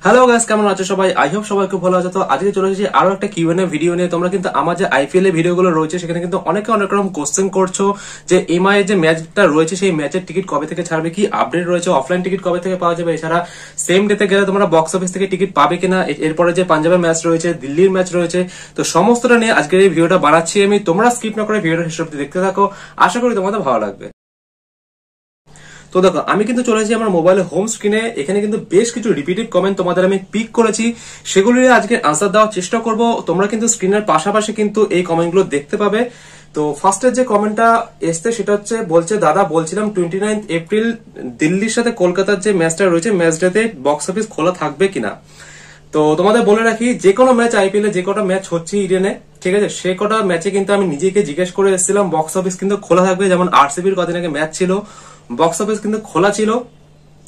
Hello guys, কেমন আছো সবাই? আই হোপ সবাই খুব ভালো আছে। তো আজকে চলে এসেছি আরো একটা কিউএনএ ভিডিও নিয়ে। তোমরা কিন্তু আমার যে আইপিএল এর ভিডিওগুলো রয়েছে সেখানে কিন্তু অনেকে অনেক রকম কোশ্চেন করছো যে এমআই এর যে ম্যাচটা রয়েছে সেই ম্যাচের টিকিট কবে থেকে ছাড়বে, কি আপডেট রয়েছে, অফলাইন টিকিট কবে থেকে পাওয়া যাবে, এছাড়া সেম ডেতে গেলে তোমরা বক্স অফিস থেকে টিকিট পাবে কিনা, এরপরে যে পাঞ্জাবের ম্যাচ রয়েছে, দিল্লির ম্যাচ রয়েছে। তো সমস্তটা নিয়ে আজকের এই ভিডিওটা বানাচ্ছি আমি। তোমরা স্কিপ না করে ভিডিওটা শেষ অবধি দেখতে থাকো, আশা করি তোমাদের ভালো লাগবে। তো দেখো, আমি কিন্তু চলে এসেছি আমার মোবাইলে হোম স্ক্রিনে। এখানে কিন্তু বেশ কিছু রিপিটেড কমেন্ট তোমাদের আমি পিক করেছি, সেগুলির আজকে আনসার দেওয়ার চেষ্টা করব। তোমরা কিন্তু স্ক্রিনের পাশাপাশি কিন্তু এই কমেন্টগুলো দেখতে পাবে। তো ফার্স্টের যে কমেন্টটা এসছে সেটা হচ্ছে, বলছে দাদা বলছিলাম 29 এপ্রিল দিল্লির সাথে কলকাতার যে ম্যাচটা রয়েছে ম্যাচটাতে বক্স অফিস খোলা থাকবে কিনা। তো তোমাদের বলে রাখি, যে কোনো ম্যাচ আইপিএল এ যে কটা ম্যাচ হচ্ছে ইডেনে, ঠিক আছে, সে কটা ম্যাচে কিন্তু আমি নিজেকে জিজ্ঞেস করে এসেছিলাম বক্স অফিস কিন্তু খোলা থাকবে। যেমন আরসিবির কদিন আগে ম্যাচ ছিল, বক্স অফিস কিন্তু খোলা ছিল।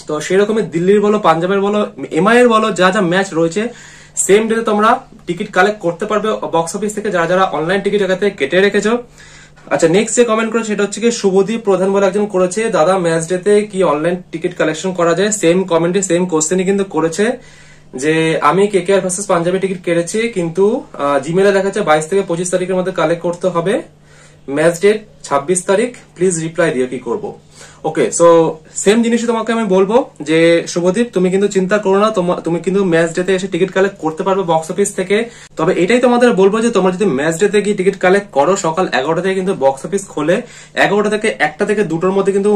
তো সেরকমই দিল্লির বলো, পাঞ্জাবের বলো, এমআই এর বলো, যা যা ম্যাচ রয়েছে সেম ডেতে তোমরা টিকিট কালেক্ট করতে পারবে বক্স অফিস থেকে, যারা যারা অনলাইন টিকিট এখান থেকে কেটে রেখেছো। আচ্ছা, নেক্সট যে কমেন্ট করেছে সেটা হচ্ছে কি শুভদীপ প্রধান বলে একজন করেছে, দাদা ম্যাচ ডেতে কি অনলাইন টিকিট কালেকশন করা যায়। সেম কমেন্টে সেম কোশ্চেনই কিন্তু করেছে যে আমি কেকেআর ভার্সেস পাঞ্জাবে টিকিট কেটেছি, কিন্তু জিমেলে দেখাচ্ছে 22 থেকে 25 তারিখের মধ্যে কালেক্ট করতে হবে, ম্যাচ ডেট 26 তারিখ, প্লিজ রিপ্লাই দিও কি করব। ওকে, সো সেম জিনিসই তোমাকে আমি বলবো যে শুভদীপ, তুমি কিন্তু চিন্তা করো না, তুমি কিন্তু ম্যাচ ডেতে এসে টিকিট কালেক্ট করতে পারবে বক্স অফিস থেকে। তবে এটাই তোমাদের বলবো যে তোমরা যদি ম্যাচ ডেতে গিয়ে টিকিট কালেক্ট করো, সকাল 11টা থেকে কিন্তু বক্স অফিস খোলে, 11টা থেকে 1টা থেকে 2টোর মধ্যে কিন্তু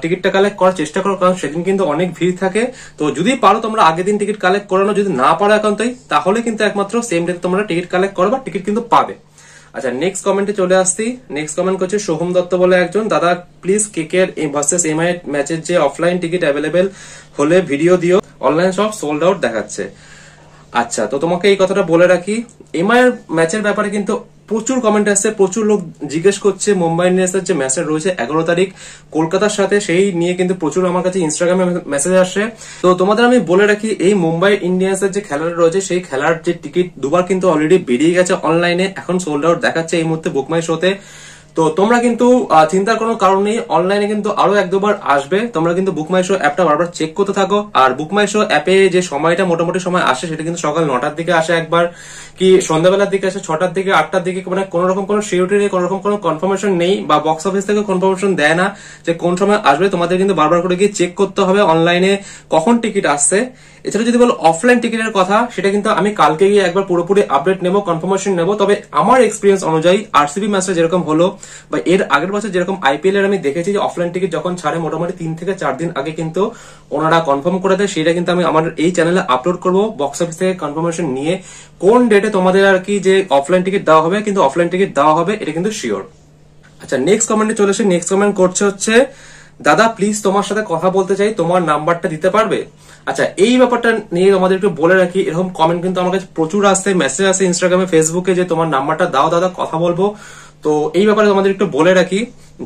টিকিটটা কালেক্ট করার চেষ্টা করো, কারণ সেদিন কিন্তু অনেক ভিড় থাকে। তো যদি পারো তোমরা আগের দিন টিকিট কালেক্ট করানো, যদি না পারো একান্তই, তাহলে কিন্তু একমাত্র সেম ডেতে তোমরা টিকিট কালেক্ট করো বা টিকিট কিন্তু পাবে। আচ্ছা, নেক্সট কমেন্টে চলে আসছি। নেক্সট কমেন্ট করছে সোহম দত্ত বলে একজন, দাদা প্লিজ কেকেআর ভার্সেস এমআই ম্যাচের যে অফলাইন টিকিট অ্যাভেলেবেল হলে ভিডিও দিও, অনলাইন সব সোল্ড আউট দেখাচ্ছে। আচ্ছা, তো তোমাকে এই কথাটা বলে রাখি, এমআই এর ম্যাচের ব্যাপারে কিন্তু প্রচুর কমেন্ট আসছে, প্রচুর লোক জিজ্ঞেস করছে মুম্বাই ইন্ডিয়ান্সের যে ম্যাচটা রয়েছে 11 তারিখ কলকাতার সাথে, সেই নিয়ে কিন্তু প্রচুর আমার কাছে ইনস্টাগ্রামে মেসেজ আসছে। তো তোমাদের আমি বলে রাখি, এই মুম্বাই ইন্ডিয়ান্সের যে খেলাটা রয়েছে সেই খেলার যে টিকিট দুবার কিন্তু অলরেডি বেরিয়ে গেছে অনলাইনে, এখন সোল্ড আউট দেখাচ্ছে এই মুহূর্তে বুকমাই শোতে। তো তোমরা কিন্তু চিন্তার কোনো কারণ নেই, অনলাইনে কিন্তু আরো 1-2বার আসবে। তোমরা কিন্তু বুকমাই শো অ্যাপটা বারবার চেক করতে থাকো। আর বুকমাই শো অ্যাপে যে সময়টা মোটামুটি সময় আসে সেটা কিন্তু সকাল 9টার দিকে আসে একবার, কি সন্ধ্যাবেলার দিকে আসে 6টার দিকে, 8টার দিকে, মানে কোন রকম কোনো শিডিউল নেই, কোন রকম কোনো কনফার্মেশন নেই, বা বক্স অফিস থেকে কনফার্মেশন দেয় না যে কোন সময় আসবে। তোমাদের কিন্তু বারবার করে গিয়ে চেক করতে হবে অনলাইনে কখন টিকিট আসছে। এছাড়া যদি বলো অফলাইন টিকিটের কথা, সেটা কিন্তু আমি কালকে গিয়ে একবার পুরোপুরি আপডেট নেবো, কনফার্মেশন নেবো। তবে আমার এক্সপিরিয়েন্স অনুযায়ী আরসিবি ম্যাচটা যেরকম হলো, বা এর আগের বছর যেরকম আইপিএল এর আমি দেখেছি যে অফলাইন টিকিট যখন ছাড়ে মোটামুটি 3 থেকে 4 দিন আগে কিন্তু ওনারা কনফার্ম করে দেয়। সেটা কিন্তু আমি আমার এই চ্যানেলে আপলোড করবো বক্স অফিস থেকে কনফার্মেশন নিয়ে, কোন ডেটে তোমাদের আর কি যে অফলাইন টিকিট দেওয়া হবে, কিন্তু অফলাইন টিকিট দেওয়া হবে, এটা কিন্তু শিওর। আচ্ছা, নেক্সট কমেন্টে চলে এসে নেক্সট কমেন্ট করছে হচ্ছে, দাদা প্লিজ তোমার সাথে কথা বলতে চাই, তোমার নাম্বারটা দিতে পারবে। আচ্ছা, এই ব্যাপারটা নিয়ে তোমাদের একটু বলে রাখি, এরকম কমেন্ট কিন্তু আমার কাছে প্রচুর আসছে, মেসেজ আসে ইনস্টাগ্রামে, ফেসবুকে, যে তোমার নাম্বারটা দাও দাদা, কথা বলবো। তো এই ব্যাপারে তোমাদের একটু বলে রাখি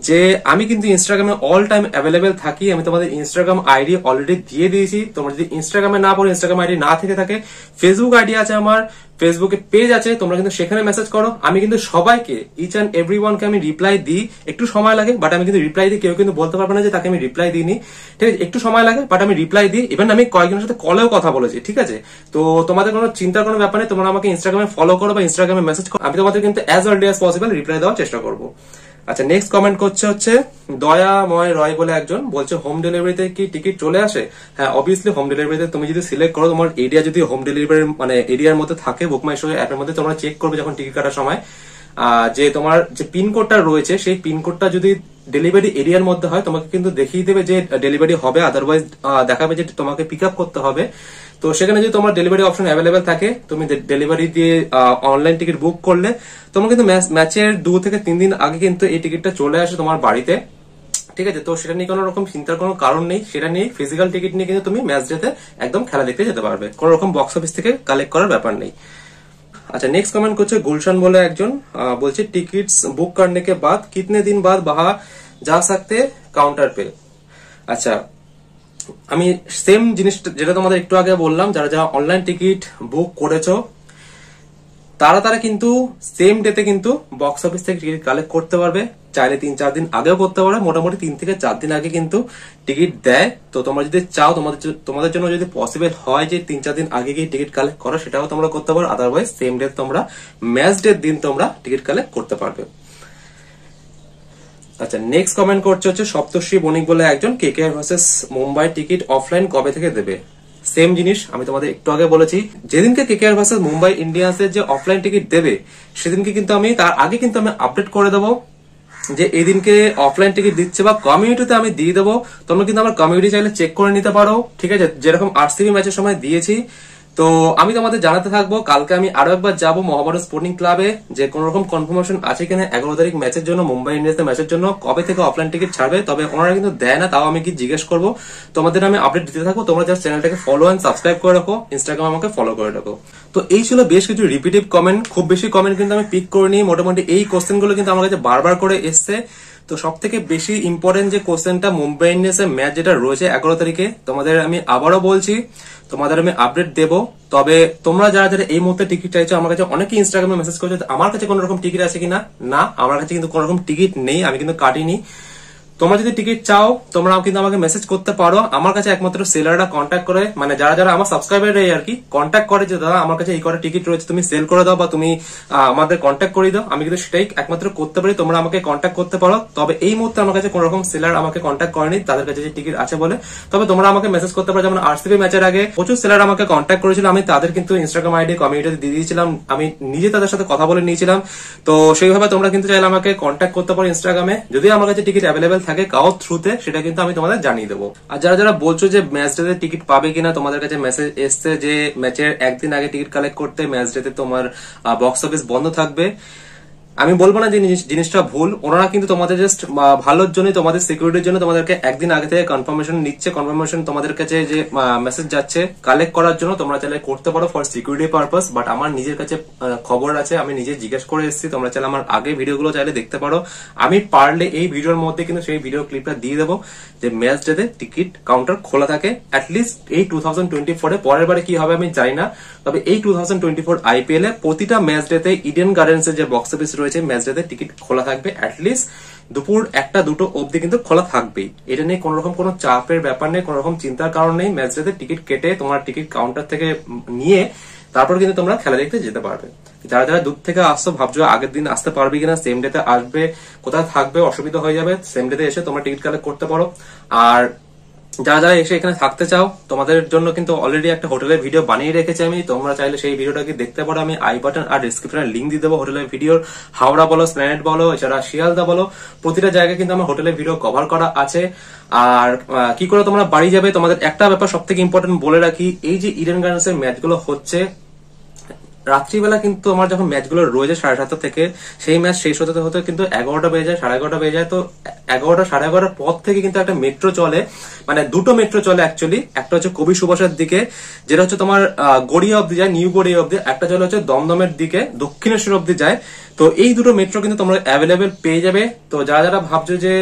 যে আমি কিন্তু ইনস্টাগ্রামে অল টাইম অ্যাভেলেবেল থাকি। আমি তোমাদের ইনস্টাগ্রাম আইডি অলরেডি দিয়ে দিয়েছি। তোমরা যদি ইনস্টাগ্রামে না পড়ো, ইনস্টাগ্রাম আইডি না থেকে থাকে, ফেসবুক আইডি আছে আমার, ফেসবুকে পেজ আছে, তোমরা কিন্তু সেখানে মেসেজ করো। আমি কিন্তু সবাইকে, ইচ অ্যান্ড এভরি ওয়ানকে আমি রিপ্লাই দিই। একটু সময় লাগে, বাট আমি কিন্তু রিপ্লাই দিই। কেউ কিন্তু বলতে পারবে না যে তাকে আমি রিপ্লাই দিইনি, ঠিক আছে, একটু সময় লাগে, বাট আমি রিপ্লাই দিই। ইভেন আমি কয়েকজনের সাথে কলেও কথা বলেছি, ঠিক আছে। তো তোমাদের কোনো চিন্তার কোনো ব্যাপার নেই, তোমরা আমাকে ইনস্টাগ্রামে ফলো করো বা ইনস্টাগ্রামে মেসেজ করো, আমি তোমাদের কিন্তু as early as possible reply দেওয়ার চেষ্টা করবো। আচ্ছা, নেক্সট কমেন্ট করছে হচ্ছে দয়াময় রয় বলে একজন, বলছে হোম ডেলিভারিতে কি টিকিট চলে আসে। হ্যাঁ, অবভিয়াসলি হোম ডেলিভারিতে তুমি যদি সিলেক্ট করো, তোমার এরিয়া যদি হোম ডেলিভারি মানে এরিয়ার মধ্যে থাকে, বুকমাই শো অ্যাপের মধ্যে তোমরা চেক করবে যখন টিকিট কাটার সময়, যে তোমার যে পিনকোডটা রয়েছে সেই পিনকোডটা যদি ডেলিভারি এরিয়ার মধ্যে হয়, তোমাকে কিন্তু দেখিয়ে দেবে যে ডেলিভারি হবে, আদারওয়াইজ দেখাবে যে তোমাকে পিক আপ করতে হবে। তো সেখানে যদি তোমার ডেলিভারি অপশন অ্যাভেলেবেল থাকে, তুমি ডেলিভারি দিয়ে অনলাইন টিকিট বুক করলে তোমার কিন্তু ম্যাচের 2 থেকে 3 দিন আগে কিন্তু এই টিকিটটা চলে আসে তোমার বাড়িতে, ঠিক আছে। তো সেটা নিয়ে কোনো রকম চিন্তার কোনো কারণ নেই, সেটা নিয়ে ফিজিক্যাল টিকিট নিয়ে কিন্তু তুমি ম্যাচ ডেতে একদম খেলা দেখতে যেতে পারবে, কোনো রকম বক্স অফিস থেকে কালেক্ট করার ব্যাপার নেই। अच्छा, नेक्स्ट कमेंट করছে গুলশান বলে একজন, বলছে टिकट्स बुक करने के बाद कितने दिन बाद बाहर जा सकते काउंटर पे। আচ্ছা, আমি সেম জিনিসটা যেটা তোমাদের একটু আগে বললাম, যারা যারা অনলাইন টিকিট বুক করেছো তারা কিন্তু সেম ডেতে কিন্তু বক্স অফিস থেকে টিকিট কালেক্ট করতে পারবে। চাইলে 3-4 দিন আগেও করতে পারো, মোটামুটি 3 থেকে 4 দিন আগে কিন্তু টিকিট দেয়। তো তোমরা যদি চাও, তোমাদের জন্য যদি পসিবল হয় যে 3-4 দিন আগে গিয়ে টিকিট কালেক্ট করো, সেটাও তোমরা করতে পারো। আদারওয়াইজ সেম ডে তোমরা ম্যাচ ডের দিন তোমরা টিকিট কালেক্ট করতে পারবে। আচ্ছা, নেক্সট কমেন্ট করছে হচ্ছে সপ্তর্ষি বণিক বলে একজন, KKR versus Mumbai ticket offline কবে থেকে দেবে? সেম জিনিস আমি তোমাদের একটু আগে বলেছি, যেদিনকে কেকেআর ভার্সেস মুম্বাই ইন্ডিয়ান্সের যে অফলাইন টিকিট দেবে সেদিনকে কিন্তু আমি তার আগে কিন্তু আমি আপডেট করে দেবো যে এই দিনকে অফলাইন টিকিট দিচ্ছে, বা কমিউনিটিতে আমি দিয়ে দেবো। তোমরা কিন্তু আমার কমিউনিটি চাইলে চেক করে নিতে পারো, ঠিক আছে? যেরকম আরসিবি ম্যাচের সময় দিয়েছি, তো আমি তোমাদের জানাতে থাকবো। কালকে আমি আরো একবার যাবো মোহামেডান স্পোর্টিং ক্লাবে, যে কোন রকম কনফার্মেশন আছে কিনা 11 তারিখ ম্যাচের জন্য, মুম্বাই ইন্ডিয়ান্সের ম্যাচের জন্য কবে থেকে অফলাইন টিকিট ছাড়বে। তবে ওনারা কিন্তু দেয় না, তাও আমি কি জিজ্ঞেস করবো, তোমাদের আমি আপডেট দিতে থাকবো। তোমরা জাস্ট চ্যানেলটাকে ফলো এন্ড সাবস্ক্রাইব করে রাখো, ইনস্টাগ্রাম আমাকে ফলো করে রাখো। তো এই ছিল বেশ কিছু রিপিটিভ কমেন্ট, খুব বেশি কমেন্ট কিন্তু আমি পিক করিনি। মোটামুটি এই কোশ্চেন গুলো কিন্তু আমার কাছে বারবার করে এসছে। তো সব থেকে বেশি ইম্পর্টেন্ট যে কোশ্চেনটা, মুম্বাই ইন্ডিয়ান্সের ম্যাচ যেটা রয়েছে 11 তারিখে, তোমাদের আমি আবারও বলছি, তোমাদের আমি আপডেট দেবো। তবে তোমরা যারা যারা এই মুহূর্তে টিকিট চাইছো, আমার কাছে অনেকে ইনস্টাগ্রামে মেসেজ করছো আমার কাছে কোন রকম টিকিট আছে কিনা। না, আমার কাছে কিন্তু কোন রকম টিকিট নেই, আমি কিন্তু কাটিনি। তোমরা যদি টিকিট চাও তোমরা কিন্তু আমাকে মেসেজ করতে পারো। আমার কাছে একমাত্র সেলাররা কন্ট্যাক্ট করে, মানে যারা যারা আমার সাবস্ক্রাইবার আর কি কন্ট্যাক্ট করে, যে দাদা আমার কাছে এই কটা টিকিট রয়েছে, তুমি সেল করে দাও বা তুমি আমাদের কন্ট্যাক্ট করে দাও, আমি কিন্তু সেটাই একমাত্র করতে পারি। তোমরা আমাকে কন্ট্যাক্ট করতে পারো। তবে এই মুহূর্তে আমার কাছে কোন রকম সেলার আমাকে কন্ট্যাক্ট করেনি তাদের কাছে যে টিকিট আছে বলে। তবে তোমরা আমাকে মেসেজ করতে পারো। যেমন আরসিবি ম্যাচের আগে প্রচুর সেলার আমাকে কন্ট্যাক্ট করেছিল, আমি তাদের কিন্তু ইনস্টাগ্রাম আইডি কমিউনিটিতে দিয়ে দিয়েছিলাম, আমি নিজে তাদের সাথে কথা বলে নিয়েছিলাম। তো সেইভাবে তোমরা কিন্তু চাইলে আমাকে কন্ট্যাক্ট করতে পারো ইনস্টাগ্রামে। যদি আমার কাছে টিকিট অ্যাভেলেবেল থাকে কারোর থ্রুতে, সেটা কিন্তু আমি তোমাদের জানিয়ে দেবো। আর যারা যারা বলছো যে ম্যাচ ডেতে টিকিট পাবে কিনা, তোমাদের কাছে মেসেজ এসছে যে ম্যাচের একদিন আগে টিকিট কালেক্ট করতে, ম্যাচ ডেতে তোমার বক্স অফিস বন্ধ থাকবে। আমি বলবো না যে জিনিসটা ভুল, ওনারা কিন্তু তোমাদের জাস্ট ভালোর জন্য, তোমাদের সিকিউরিটির জন্য তোমাদেরকে একদিন আগে থেকে কনফার্মেশন নিচ্ছে। কনফার্মেশন তোমাদের কাছে যে মেসেজ যাচ্ছে কালেক্ট করার জন্য, তোমরা চাইলে করতে পারো ফর সিকিউরিটি পারপাস। বাট আমার নিজের কাছে খবর আছে, আমি নিজে জিজ্ঞেস করে এসেছি। তোমরা চাইলে আমার আগে ভিডিওগুলো চাইলে দেখতে পারো। আমি পারলে এই ভিডিওর মধ্যে কিন্তু সেই ভিডিও ক্লিপটা দিয়ে দেবো যে ম্যাচ ডেতে টিকিট কাউন্টার খোলা থাকে অ্যাটলিস্ট এই 2024 পরের বারে কি হবে আমি জানি না। তবে এই 2024 আইপিএল এ প্রতিটা ম্যাচ ডেতে ইডেন গার্ডেন্স এর যে বক্স অফিস রয়েছে, ম্যাচ ডেতে টিকিট খোলা থাকবে অ্যাটলিস্ট দুপুর 1টা-2টো অবধি কিন্তু খোলা থাকবেই। এটা নিয়ে কোন রকম কোনো চাপের ব্যাপার নেই, কোন রকম চিন্তার কারণ নেই। ম্যাচ ডেতে টিকিট কেটে তোমার টিকিট কাউন্টার থেকে নিয়ে তারপর কিন্তু তোমরা খেলা দেখতে যেতে পারবে। যারা যারা দূর থেকে আসছো ভাবছো আগের দিন আসতে পারবে কিনা, সেম ডেতে আসবে, কোথায় থাকবে অসুবিধা হয়ে যাবে, সেম ডেতে এসে তোমরা টিকিট কালেক্ট করতে পারো। আর যারা যারা এসে এখানে থাকতে চাও তোমাদের জন্য কিন্তু অলরেডি একটা হোটেলের ভিডিও বানিয়ে রেখেছি আমি, তোমরা চাইলে সেই ভিডিওটাকে দেখতে পারো। আমি আই বাটন আর ডিসক্রিপশনে লিংক দিয়ে দেবো হোটেলের ভিডিওর। হাওড়া বলো, স্প্ল্যানেড বলো, এছাড়া শিয়ালদা বলো, প্রতিটা জায়গায় কিন্তু আমার হোটেলের ভিডিও কভার করা আছে। আর কি করে তোমরা বাড়ি যাবে, তোমাদের একটা ব্যাপার সব থেকে ইম্পর্টেন্ট বলে রাখি, এই যে ইডেন গার্ডেন্স এর ম্যাচগুলো হচ্ছে রাত্রিবেলা কিন্তু আমার যখন ম্যাচগুলো রয়েছে 7:30 থেকে, সেই ম্যাচ শেষ হতে হতে কিন্তু 11টা বেজে যায়, 11:30 বেজে যায়। তো 11টা 11:30 পর থেকে কিন্তু একটা মেট্রো চলে, মানে দুটো মেট্রো চলে অ্যাকচুয়ালি। একটা হচ্ছে কবি সুভাষের দিকে, যেটা হচ্ছে তোমার গড়িয়া অব্দি যায়, নিউ গড়িয়া অব্দি। একটা চলে হচ্ছে দমদমের দিকে, দক্ষিণেশ্বর অব্দি যায়। তো এই দুটো মেট্রো কিন্তু তোমরা অ্যাভেলেবেল পেয়ে যাবে। তো যারা যারা ভাবছো যে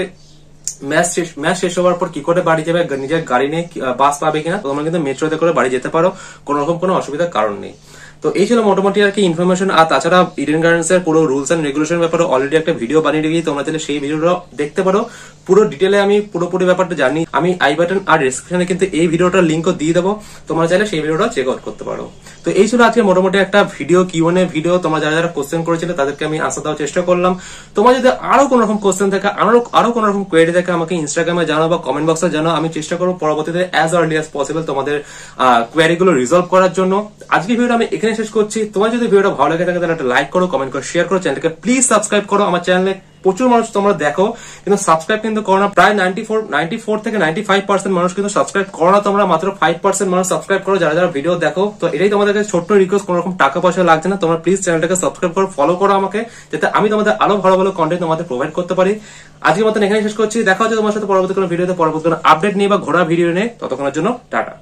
ম্যাচ শেষ হওয়ার পর কি করে বাড়ি যাবে, নিজের গাড়ি নিয়ে বাস পাবে কিনা, তোমরা কিন্তু মেট্রোতে করে বাড়ি যেতে পারো, কোন রকম কোনো অসুবিধার কারণ নেই। তো এই ছিল মোটামুটি আর কি ইনফরমেশন। আর তাছাড়া ইডেন গার্ডেন্স এর পুরো রুলস এন্ড রেগুলেশন ব্যাপারে অলরেডি একটা ভিডিও বানিয়ে রেখেছি, তোমরা চাইলে সেই ভিডিওটা দেখতে পারো। পুরো ডিটেলে আমি পুরোপুরি ব্যাপারটা জানি। আমি আই বাটন আর ডেসক্রিপশনে কিন্তু এই ভিডিওটার লিঙ্কও দিয়ে দেবো, তোমরা চাইলে সেই ভিডিওটা চেক আউট করতে পারো। তো এই ছিল আজকে মোটামুটি একটা ভিডিও, কিউএনএ ভিডিও। তোমরা যারা যারা কোশ্চেন করেছিলে তাদেরকে আমি আনসার দেওয়ার চেষ্টা করলাম। তোমার যদি আরো কোন রকম কোশ্চেন থাকে, আরো কোন রকম কোয়েরি থাকে, আমাকে ইনস্টাগ্রামে জানাও বা কমেন্ট বক্সে জানাও। আমি চেষ্টা করবো পরবর্তীতে অ্যাজ আর্লি অ্যাজ পসিবল তোমাদের কোয়েরি গুলো রিজলভ করার জন্য। আজকে ভিডিওটা আমি এখানে শেষ করছি। তোমার যদি ভিডিওটা ভালো লাগে থাকে তাহলে একটা লাইক করো, কমেন্ট করো, শেয়ার করো, চ্যানেলকে প্লিজ সাবস্ক্রাইব করো। আমার চ্যানেলে প্রচুর মানুষ তোমরা দেখো কিন্তু সাবস্ক্রাইব কিন্তু করো না। প্রায় 94 থেকে 95% মানুষ কিন্তু সাবস্ক্রাইব করো না, তোমরা মাত্র 5% মানুষ সাবস্ক্রাইব করো যারা যারা ভিডিও দেখো। তো এটাই তোমাদের কাছে ছোট্ট রিকোয়েস্ট, কোনো রকম টাকা পয়সা লাগছে না। তোমরা প্লিজ চ্যানেলটাকে সাবস্ক্রাইব করো, ফলো করো আমাকে, যাতে আমি তোমাদের আরো ভালো ভালো কন্টেন্ট তোমাদের প্রোভাইড করতে পারি। আজকের মতন এখানে শেষ করছি। দেখা হচ্ছে তোমার সাথে পরবর্তী কোনো ভিডিওতে, পরবর্তী কোনো আপডেট নিয়ে বা ঘোরা ভিডিও নিয়ে। ততক্ষণের জন্য টাটা।